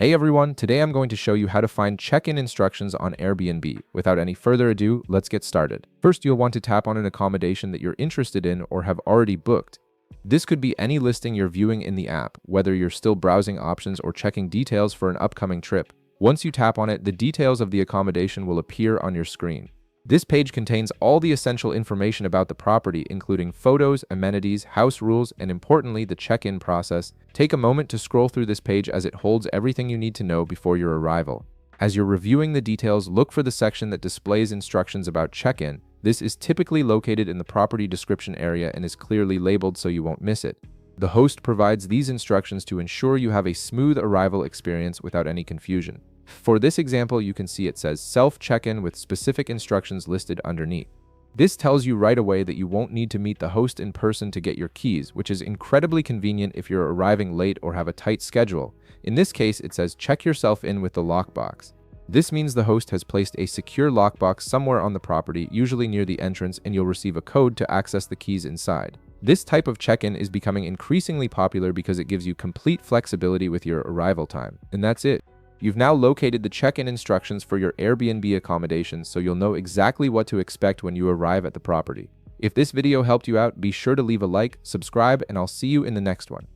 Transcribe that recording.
Hey everyone, today I'm going to show you how to find check-in instructions on Airbnb. Without any further ado, let's get started. First, you'll want to tap on an accommodation that you're interested in or have already booked. This could be any listing you're viewing in the app, whether you're still browsing options or checking details for an upcoming trip. Once you tap on it, the details of the accommodation will appear on your screen. This page contains all the essential information about the property, including photos, amenities, house rules, and importantly, the check-in process. Take a moment to scroll through this page as it holds everything you need to know before your arrival. As you're reviewing the details, look for the section that displays instructions about check-in. This is typically located in the property description area and is clearly labeled so you won't miss it. The host provides these instructions to ensure you have a smooth arrival experience without any confusion. For this example, you can see it says self-check-in with specific instructions listed underneath. This tells you right away that you won't need to meet the host in person to get your keys, which is incredibly convenient if you're arriving late or have a tight schedule. In this case, it says check yourself in with the lockbox. This means the host has placed a secure lockbox somewhere on the property, usually near the entrance, and you'll receive a code to access the keys inside. This type of check-in is becoming increasingly popular because it gives you complete flexibility with your arrival time. And that's it. You've now located the check-in instructions for your Airbnb accommodations, so you'll know exactly what to expect when you arrive at the property. If this video helped you out, be sure to leave a like, subscribe, and I'll see you in the next one.